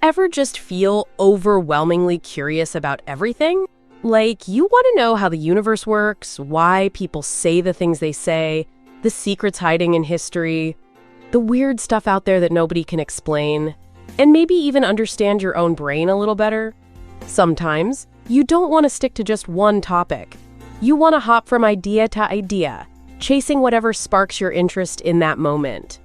ever just feel overwhelmingly curious about everything? Like, you want to know how the universe works, why people say the things they say, the secrets hiding in history, the weird stuff out there that nobody can explain, and maybe even understand your own brain a little better? Sometimes, you don't want to stick to just one topic. You want to hop from idea to idea, chasing whatever sparks your interest in that moment.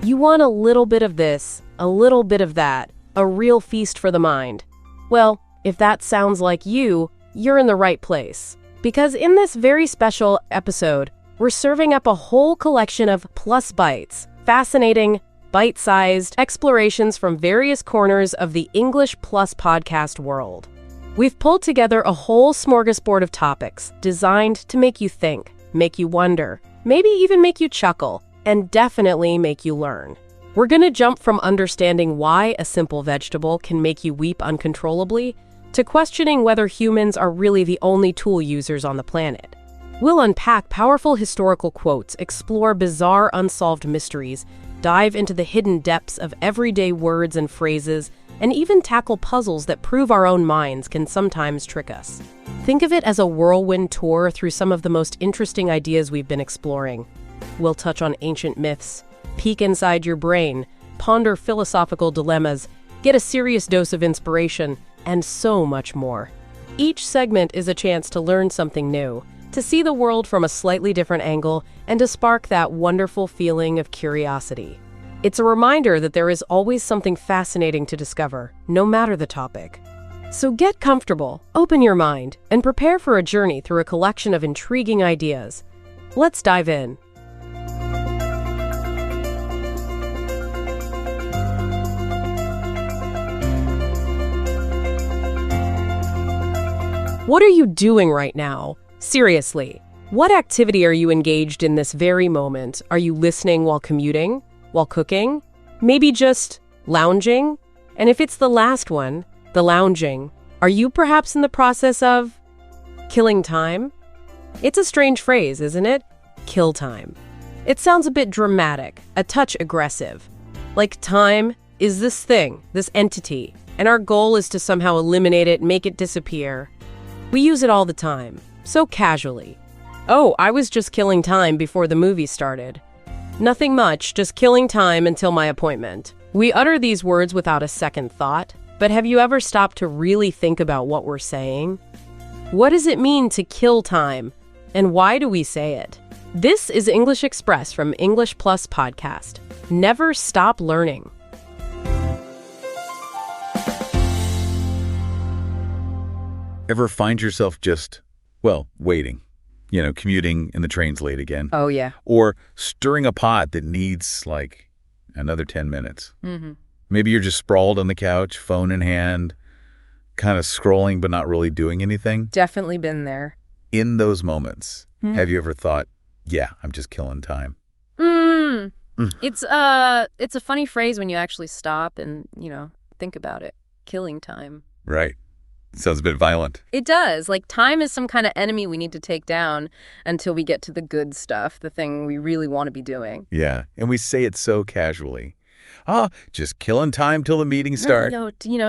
You want a little bit of this, a little bit of that, a real feast for the mind. Well, if that sounds like you, you're in the right place. Because in this very special episode, we're serving up a whole collection of plus bites, fascinating, bite-sized explorations from various corners of the English Plus podcast world. We've pulled together a whole smorgasbord of topics designed to make you think, make you wonder, maybe even make you chuckle, and definitely make you learn. We're going to jump from understanding why a simple vegetable can make you weep uncontrollably to questioning whether humans are really the only tool users on the planet. We'll unpack powerful historical quotes, explore bizarre unsolved mysteries, dive into the hidden depths of everyday words and phrases, and even tackle puzzles that prove our own minds can sometimes trick us. Think of it as a whirlwind tour through some of the most interesting ideas we've been exploring. We'll touch on ancient myths, peek inside your brain, ponder philosophical dilemmas, get a serious dose of inspiration, and so much more. Each segment is a chance to learn something new, to see the world from a slightly different angle, and to spark that wonderful feeling of curiosity. It's a reminder that there is always something fascinating to discover, no matter the topic. So get comfortable, open your mind, and prepare for a journey through a collection of intriguing ideas. Let's dive in. What are you doing right now? Seriously, what activity are you engaged in this very moment? Are you listening while commuting? While cooking? Maybe just lounging? And if it's the last one, the lounging, are you perhaps in the process of killing time? It's a strange phrase, isn't it? Kill time. It sounds a bit dramatic, a touch aggressive. Like time is this thing, this entity, and our goal is to somehow eliminate it, make it disappear. We use it all the time, so casually. Oh, I was just killing time before the movie started. Nothing much, just killing time until my appointment. We utter these words without a second thought, but have you ever stopped to really think about what we're saying? What does it mean to kill time, and why do we say it? This is English Express from English Plus Podcast. Never stop learning. Ever find yourself just, waiting? Commuting and the train's late again. Oh, yeah. Or stirring a pot that needs, another 10 minutes. Mm-hmm. Maybe you're just sprawled on the couch, phone in hand, kind of scrolling but not really doing anything. Definitely been there. In those moments, have you ever thought, yeah, I'm just killing time? It's a funny phrase when you actually stop and, think about it. Killing time. Right. Sounds a bit violent. It does. Time is some kind of enemy we need to take down until we get to the good stuff, the thing we really want to be doing. Yeah, and we say it so casually. Just killing time till the meeting starts.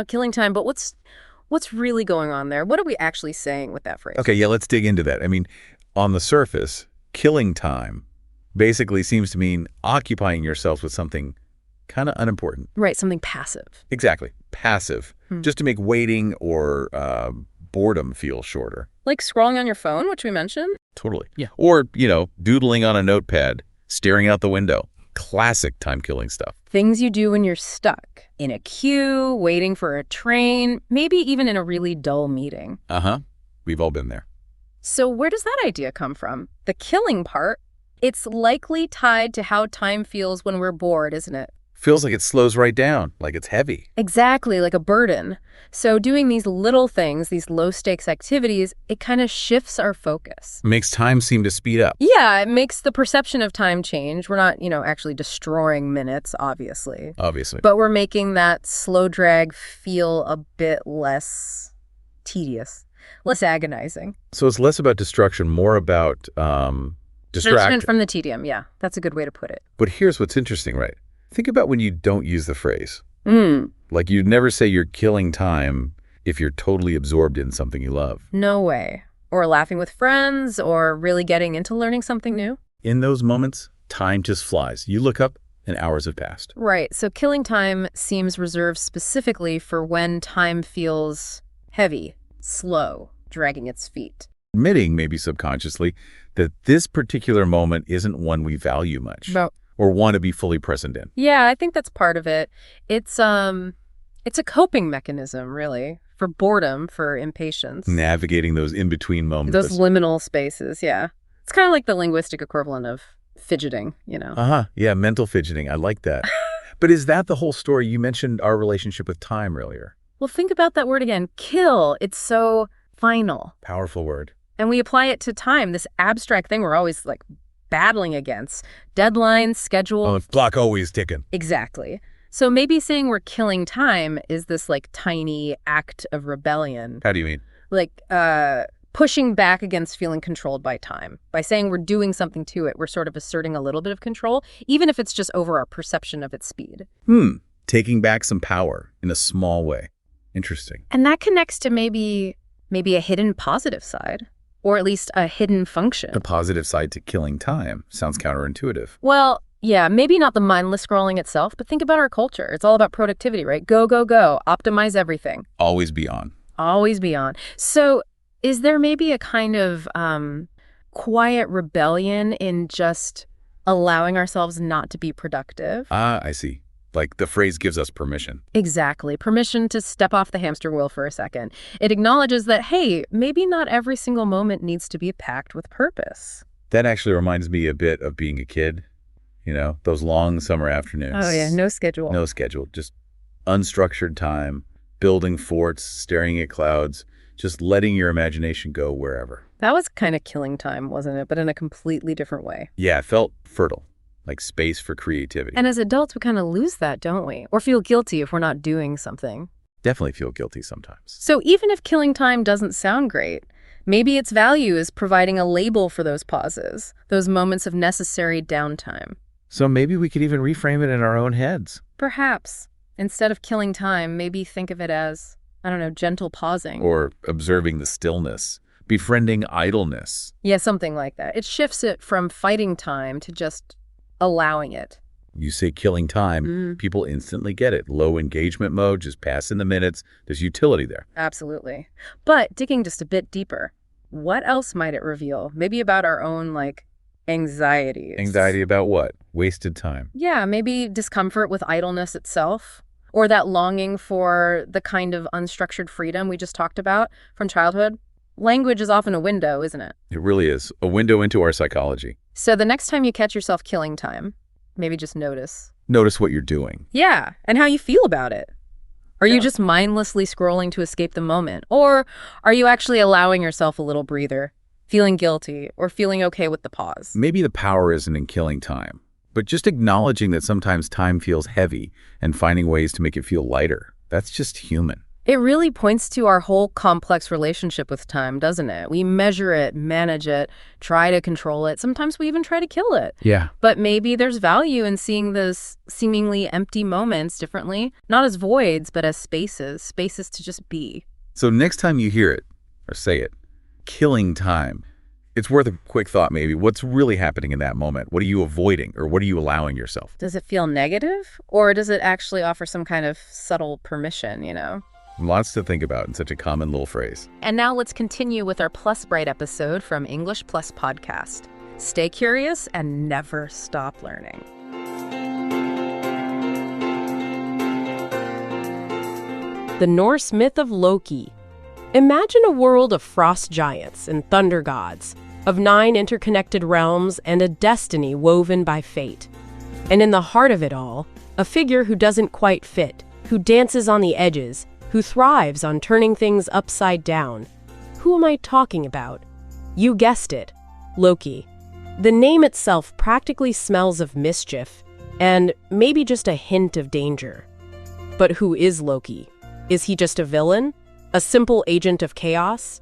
Killing time. But what's really going on there? What are we actually saying with that phrase? Okay, yeah, let's dig into that. I mean, on the surface, killing time basically seems to mean occupying yourself with something kind of unimportant. Right, something passive. Exactly, passive. Just to make waiting or boredom feel shorter. Like scrolling on your phone, which we mentioned? Totally. Yeah. Or, doodling on a notepad, staring out the window. Classic time-killing stuff. Things you do when you're stuck. In a queue, waiting for a train, maybe even in a really dull meeting. Uh-huh. We've all been there. So where does that idea come from? The killing part, it's likely tied to how time feels when we're bored, isn't it? Feels like it slows right down, like it's heavy. Exactly, like a burden. So doing these little things, these low-stakes activities, it kind of shifts our focus. Makes time seem to speed up. Yeah, it makes the perception of time change. We're not, actually destroying minutes, obviously. Obviously. But we're making that slow drag feel a bit less tedious, less agonizing. So it's less about destruction, more about distraction. From the tedium, yeah. That's a good way to put it. But here's what's interesting, right? Think about when you don't use the phrase. Mm. Like you'd never say you're killing time if you're totally absorbed in something you love. No way. Or laughing with friends, or really getting into learning something new. In those moments, time just flies. You look up and hours have passed. Right. So killing time seems reserved specifically for when time feels heavy, slow, dragging its feet. Admitting, maybe subconsciously, that this particular moment isn't one we value much No. or want to be fully present in. Yeah, I think that's part of it. It's a coping mechanism, really, for boredom, for impatience. Navigating those in-between moments. Those liminal spaces, yeah. It's kind of like the linguistic equivalent of fidgeting, you know. Uh-huh. Yeah, mental fidgeting. I like that. But is that the whole story? You mentioned our relationship with time earlier. Well, think about that word again. Kill. It's so final. Powerful word. And we apply it to time, this abstract thing we're always like battling against. Deadlines, schedule. Oh, clock always ticking. Exactly. So maybe saying we're killing time is this like tiny act of rebellion. How do you mean? Like pushing back against feeling controlled by time. By saying we're doing something to it, we're sort of asserting a little bit of control, even if it's just over our perception of its speed. Taking back some power in a small way. Interesting. And that connects to maybe a hidden positive side, or at least a hidden function. A positive side to killing time. Sounds counterintuitive. Well, yeah, maybe not the mindless scrolling itself, but think about our culture. It's all about productivity, right? Go, go, go. Optimize everything. Always be on. Always be on. So is there maybe a kind of quiet rebellion in just allowing ourselves not to be productive? Ah, I see. Like the phrase gives us permission. Exactly. Permission to step off the hamster wheel for a second. It acknowledges that, hey, maybe not every single moment needs to be packed with purpose. That actually reminds me a bit of being a kid. You know, those long summer afternoons. Oh, yeah. No schedule. No schedule. Just unstructured time, building forts, staring at clouds, just letting your imagination go wherever. That was kind of killing time, wasn't it? But in a completely different way. Yeah, it felt fertile, like space for creativity. And as adults, we kind of lose that, don't we? Or feel guilty if we're not doing something. Definitely feel guilty sometimes. So even if killing time doesn't sound great, maybe its value is providing a label for those pauses, those moments of necessary downtime. So maybe we could even reframe it in our own heads. Perhaps. Instead of killing time, maybe think of it as, I don't know, gentle pausing. Or observing the stillness, befriending idleness. Yeah, something like that. It shifts it from fighting time to just allowing it. You say killing time, people instantly get it. Low engagement mode, just passing the minutes. There's utility there. Absolutely. But digging just a bit deeper, what else might it reveal? Maybe about our own, anxieties. Anxiety about what? Wasted time. Yeah, maybe discomfort with idleness itself, or that longing for the kind of unstructured freedom we just talked about from childhood. Language is often a window, isn't it? It really is. A window into our psychology. So the next time you catch yourself killing time, maybe just notice. Notice what you're doing. Yeah, and how you feel about it. Are you just mindlessly scrolling to escape the moment? Or are you actually allowing yourself a little breather, feeling guilty, or feeling okay with the pause? Maybe the power isn't in killing time, but just acknowledging that sometimes time feels heavy and finding ways to make it feel lighter. That's just human. It really points to our whole complex relationship with time, doesn't it? We measure it, manage it, try to control it. Sometimes we even try to kill it. Yeah. But maybe there's value in seeing those seemingly empty moments differently, not as voids, but as spaces to just be. So next time you hear it, or say it, killing time, it's worth a quick thought maybe. What's really happening in that moment? What are you avoiding, or what are you allowing yourself? Does it feel negative? Or does it actually offer some kind of subtle permission, Lots to think about in such a common little phrase. And now let's continue with our Plus Bright episode from English Plus Podcast. Stay curious and never stop learning. The Norse myth of Loki. Imagine a world of frost giants and thunder gods, of 9 interconnected realms and a destiny woven by fate. And in the heart of it all, a figure who doesn't quite fit, who dances on the edges, who thrives on turning things upside down. Who am I talking about? You guessed it, Loki. The name itself practically smells of mischief, and maybe just a hint of danger. But who is Loki? Is he just a villain? A simple agent of chaos?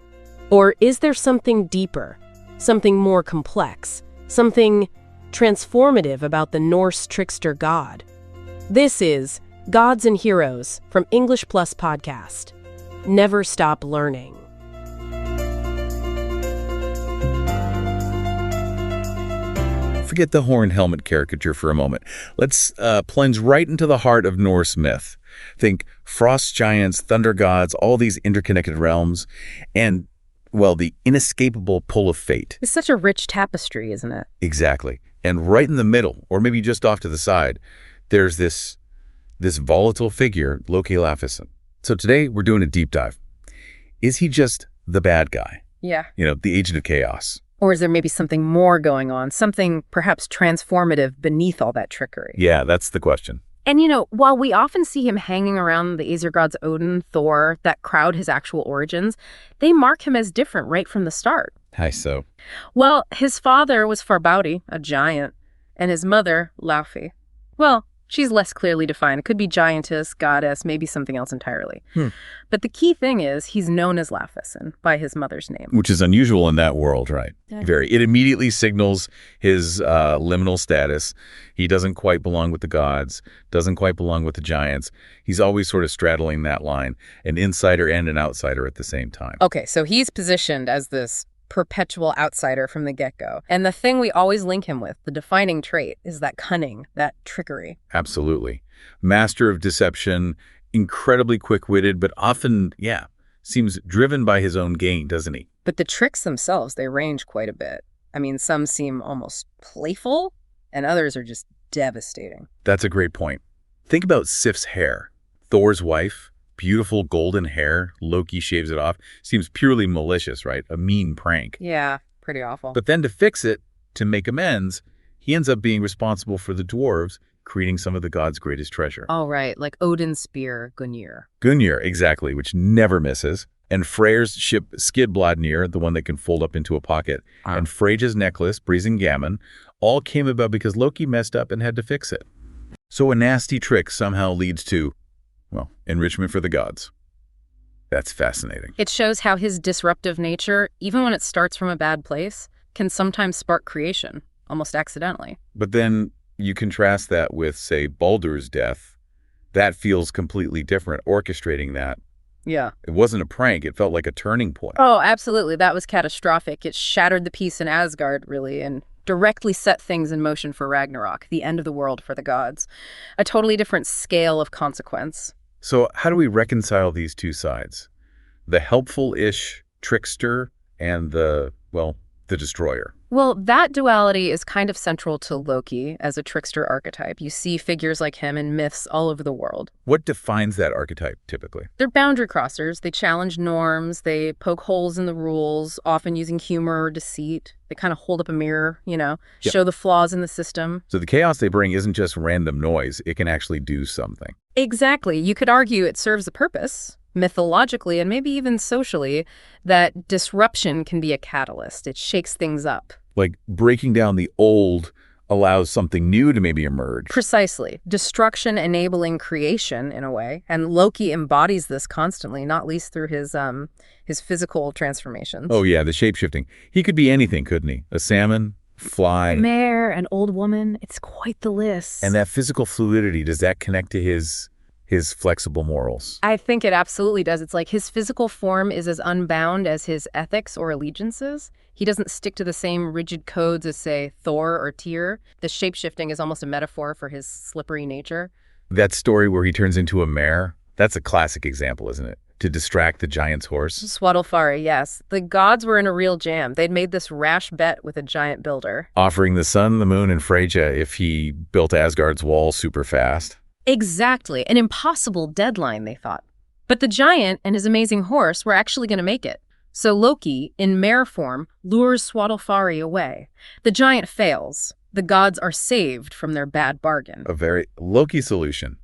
Or is there something deeper, something more complex, something transformative about the Norse trickster god? This is Gods and Heroes from English Plus Podcast. Never stop learning. Forget the horn helmet caricature for a moment. Let's plunge right into the heart of Norse myth. Think frost giants, thunder gods, all these interconnected realms, and, well, the inescapable pull of fate. It's such a rich tapestry, isn't it? Exactly. And right in the middle, or maybe just off to the side, there's this volatile figure, Loki Laufeyson. So today we're doing a deep dive. Is he just the bad guy? Yeah. The agent of chaos. Or is there maybe something more going on, something perhaps transformative beneath all that trickery? Yeah, that's the question. And while we often see him hanging around the Aesir gods Odin, Thor, that crowd his actual origins, they mark him as different right from the start. How so? Well, his father was Farbauti, a giant, and his mother, Laufey. Well, she's less clearly defined. It could be giantess, goddess, maybe something else entirely. But the key thing is he's known as Laufeyson by his mother's name. Which is unusual in that world, right? Yeah. Very. It immediately signals his liminal status. He doesn't quite belong with the gods, doesn't quite belong with the giants. He's always sort of straddling that line, an insider and an outsider at the same time. Okay, so he's positioned as this perpetual outsider from the get-go. And the thing we always link him with, the defining trait, is that cunning, that trickery. Absolutely. Master of deception, incredibly quick-witted, but often, seems driven by his own gain, doesn't he? But the tricks themselves, they range quite a bit. I mean, some seem almost playful, and others are just devastating. That's a great point. Think about Sif's hair. Thor's wife, beautiful golden hair, Loki shaves it off. Seems purely malicious, right? A mean prank. Yeah, pretty awful. But then to fix it, to make amends, he ends up being responsible for the dwarves, creating some of the gods' greatest treasure. Oh, right, like Odin's spear, Gungnir. Gungnir, exactly, which never misses. And Freyr's ship Skidbladnir, the one that can fold up into a pocket, and Freyja's necklace, Brisingamen, all came about because Loki messed up and had to fix it. So a nasty trick somehow leads to, well, enrichment for the gods. That's fascinating. It shows how his disruptive nature, even when it starts from a bad place, can sometimes spark creation, almost accidentally. But then you contrast that with, say, Baldur's death. That feels completely different, orchestrating that. Yeah. It wasn't a prank. It felt like a turning point. Oh, absolutely. That was catastrophic. It shattered the peace in Asgard, really, and directly set things in motion for Ragnarok, the end of the world for the gods. A totally different scale of consequence. So how do we reconcile these two sides? The helpful-ish trickster and the destroyer. Well, that duality is kind of central to Loki as a trickster archetype. You see figures like him in myths all over the world. What defines that archetype, typically? They're boundary crossers. They challenge norms. They poke holes in the rules, often using humor or deceit. They kind of hold up a mirror, show the flaws in the system. So the chaos they bring isn't just random noise. It can actually do something. Exactly. You could argue it serves a purpose, mythologically and maybe even socially, that disruption can be a catalyst. It shakes things up. Like breaking down the old allows something new to maybe emerge. Precisely. Destruction enabling creation, in a way. And Loki embodies this constantly, not least through his physical transformations. Oh, yeah, the shape-shifting. He could be anything, couldn't he? A salmon, fly. A mare, an old woman. It's quite the list. And that physical fluidity, does that connect to his flexible morals? I think it absolutely does. It's like his physical form is as unbound as his ethics or allegiances. He doesn't stick to the same rigid codes as, say, Thor or Tyr. The shape-shifting is almost a metaphor for his slippery nature. That story where he turns into a mare, that's a classic example, isn't it? To distract the giant's horse. Swadalfari, yes. The gods were in a real jam. They'd made this rash bet with a giant builder. Offering the sun, the moon, and Freyja if he built Asgard's wall super fast. Exactly. An impossible deadline, they thought. But the giant and his amazing horse were actually going to make it. So Loki, in mare form, lures Swadalfari away. The giant fails. The gods are saved from their bad bargain. A very Loki solution.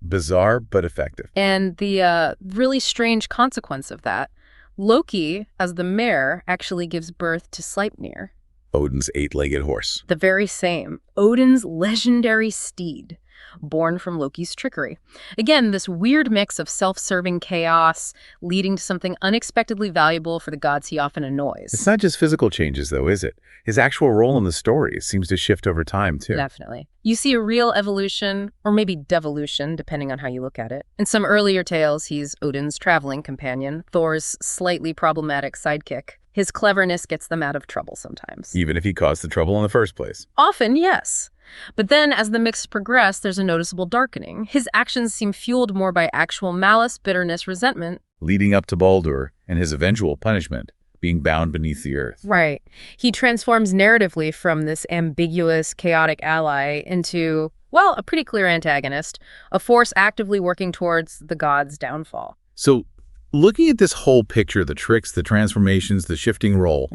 Bizarre, but effective. And the really strange consequence of that, Loki, as the mare, actually gives birth to Sleipnir. Odin's 8-legged horse. The very same. Odin's legendary steed. born from Loki's trickery. Again, this weird mix of self-serving chaos leading to something unexpectedly valuable for the gods he often annoys. It's not just physical changes, though, is it? His actual role in the story seems to shift over time, too. Definitely. You see a real evolution, or maybe devolution, depending on how you look at it. In some earlier tales, he's Odin's traveling companion, Thor's slightly problematic sidekick. His cleverness gets them out of trouble sometimes. Even if he caused the trouble in the first place. Often, yes. But then, as the mix progressed, there's a noticeable darkening. His actions seem fueled more by actual malice, bitterness, resentment. Leading up to Baldur and his eventual punishment, being bound beneath the earth. Right. He transforms narratively from this ambiguous, chaotic ally into, well, a pretty clear antagonist, a force actively working towards the gods' downfall. So, looking at this whole picture, the tricks, the transformations, the shifting role,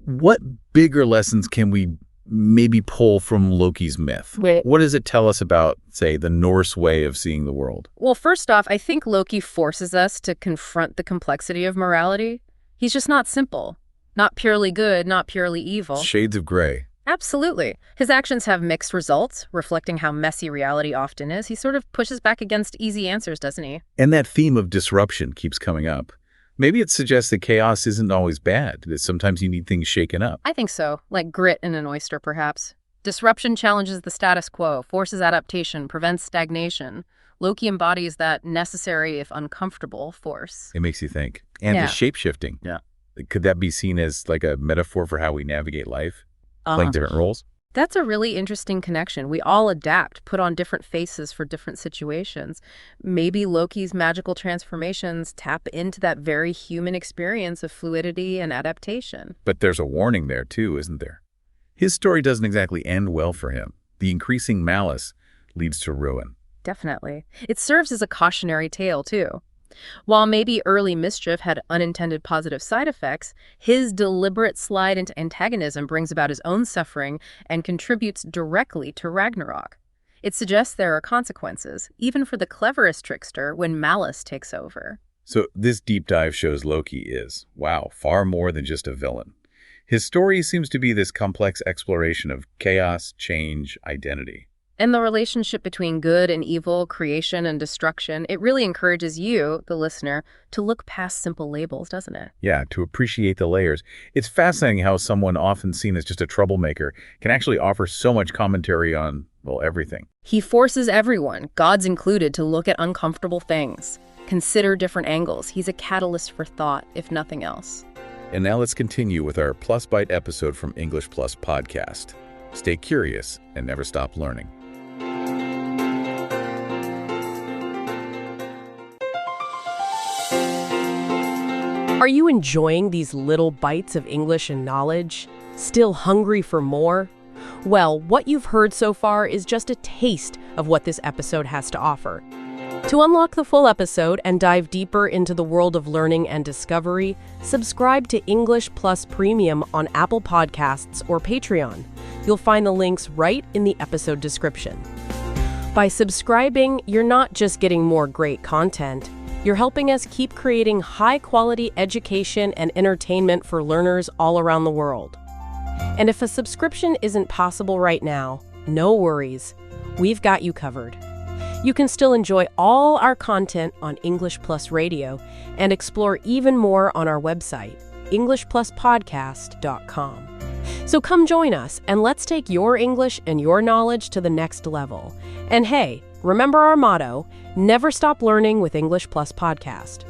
what bigger lessons can we maybe pull from Loki's myth? What does it tell us about, say, the Norse way of seeing the world? Well, first off, I think Loki forces us to confront the complexity of morality. He's just not simple. Not purely good, not purely evil. Shades of gray. Absolutely. His actions have mixed results, reflecting how messy reality often is. He sort of pushes back against easy answers, doesn't he? And that theme of disruption keeps coming up. Maybe it suggests that chaos isn't always bad, that sometimes you need things shaken up. I think so, like grit in an oyster, perhaps. Disruption challenges the status quo, forces adaptation, prevents stagnation. Loki embodies that necessary, if uncomfortable, force. It makes you think. And the shape-shifting. Yeah. Could that be seen as like a metaphor for how we navigate life? Playing different roles? That's a really interesting connection. We all adapt, put on different faces for different situations. Maybe Loki's magical transformations tap into that very human experience of fluidity and adaptation. But there's a warning there, too, isn't there? His story doesn't exactly end well for him. The increasing malice leads to ruin. Definitely. It serves as a cautionary tale, too. While maybe early mischief had unintended positive side effects, his deliberate slide into antagonism brings about his own suffering and contributes directly to Ragnarok. It suggests there are consequences, even for the cleverest trickster, when malice takes over. So this deep dive shows Loki is, wow, far more than just a villain. His story seems to be this complex exploration of chaos, change, identity. And the relationship between good and evil, creation and destruction, it really encourages you, the listener, to look past simple labels, doesn't it? Yeah, to appreciate the layers. It's fascinating how someone often seen as just a troublemaker can actually offer so much commentary on, well, everything. He forces everyone, gods included, to look at uncomfortable things, consider different angles. He's a catalyst for thought, if nothing else. And now let's continue with our Plus Bite episode from English Plus Podcast. Stay curious and never stop learning. Are you enjoying these little bites of English and knowledge? Still hungry for more? Well, what you've heard so far is just a taste of what this episode has to offer. To unlock the full episode and dive deeper into the world of learning and discovery, subscribe to English Plus Premium on Apple Podcasts or Patreon. You'll find the links right in the episode description. By subscribing, you're not just getting more great content. You're helping us keep creating high-quality education and entertainment for learners all around the world. And if a subscription isn't possible right now, no worries. We've got you covered. You can still enjoy all our content on English Plus Radio and explore even more on our website, EnglishPlusPodcast.com. So come join us and let's take your English and your knowledge to the next level. And hey, remember our motto, never stop learning with English Plus Podcast.